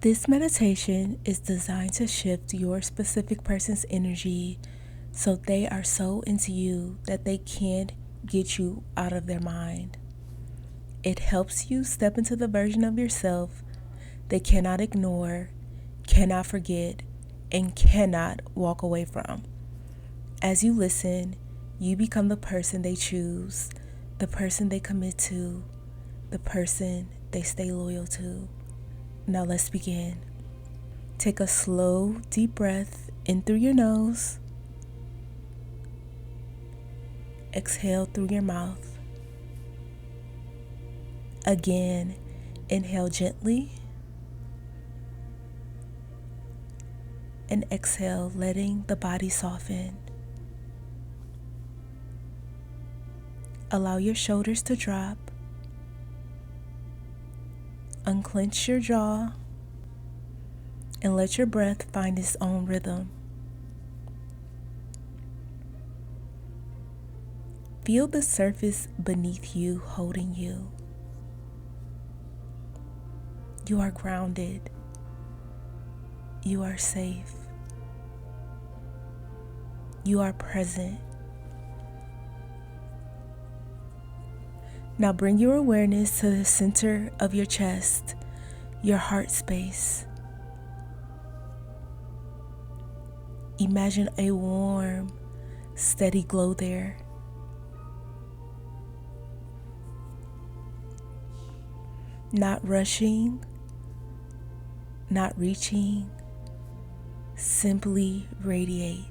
This meditation is designed to shift your specific person's energy so they are so into you that they can't get you out of their mind. It helps you step into the version of yourself they cannot ignore, cannot forget, and cannot walk away from. As you listen, you become the person they choose, the person they commit to, the person they stay loyal to. Now let's begin. Take a slow, deep breath in through your nose. Exhale through your mouth. Again, inhale gently. And exhale, letting the body soften. Allow your shoulders to drop. Unclench your jaw and let your breath find its own rhythm. Feel the surface beneath you holding you. You are grounded. You are safe. You are present. Now bring your awareness to the center of your chest, your heart space. Imagine a warm, steady glow there. Not rushing, not reaching, simply radiate.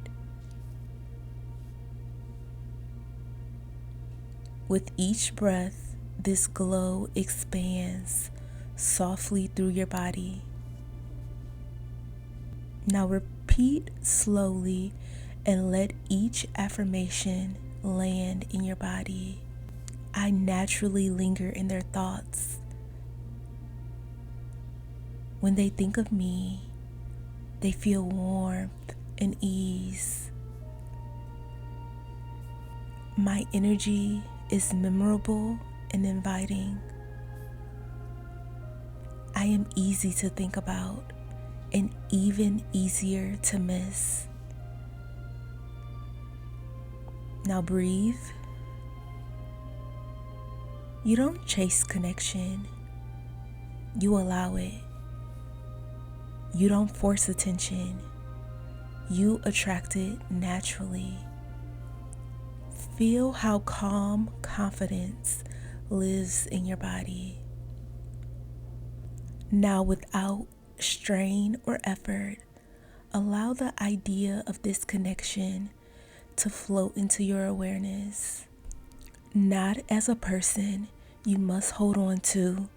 With each breath, this glow expands softly through your body. Now repeat slowly and let each affirmation land in your body. I naturally linger in their thoughts. When they think of me, they feel warmth and ease. My energy is memorable and inviting. I am easy to think about and even easier to miss. Now breathe. You don't chase connection. You allow it. You don't force attention. You attract it naturally. Feel how calm confidence lives in your body. Now, without strain or effort, allow the idea of this connection to float into your awareness. Not as a person you must hold on to,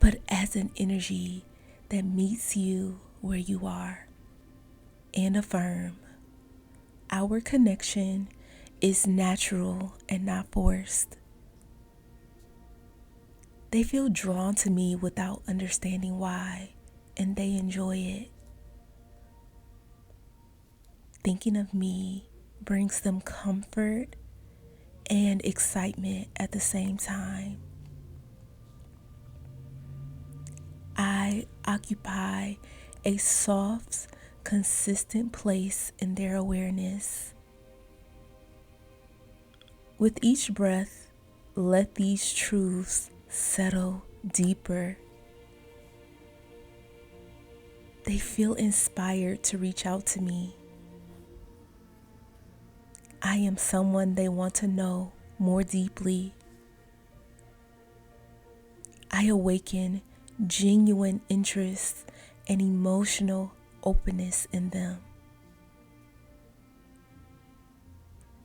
but as an energy that meets you where you are. And affirm, our connection is natural and not forced. They feel drawn to me without understanding why, and they enjoy it. Thinking of me brings them comfort and excitement at the same time. I occupy a soft, consistent place in their awareness. With each breath, let these truths settle deeper. They feel inspired to reach out to me. I am someone they want to know more deeply. I awaken genuine interest and emotional openness in them.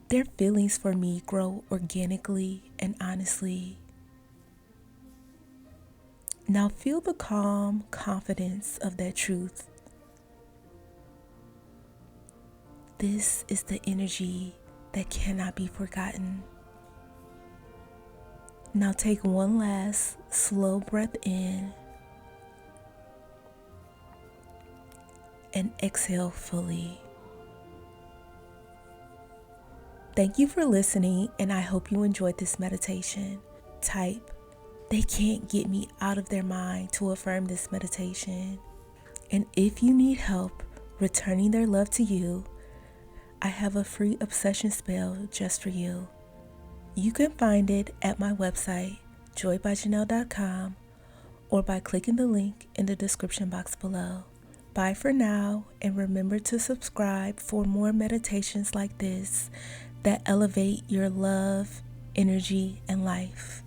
Their feelings for me grow organically and honestly. Now feel the calm confidence of that truth. This is the energy that cannot be forgotten. Now take one last slow breath in and exhale fully. Thank you for listening, and I hope you enjoyed this meditation. Type they can't get me out of their mind to affirm this meditation. And if you need help returning their love to you, I have a free obsession spell just for you. You can find it at my website, joybyjanell.com, or by clicking the link in the description box below. Bye for now, and remember to subscribe for more meditations like this that elevate your love, energy, and life.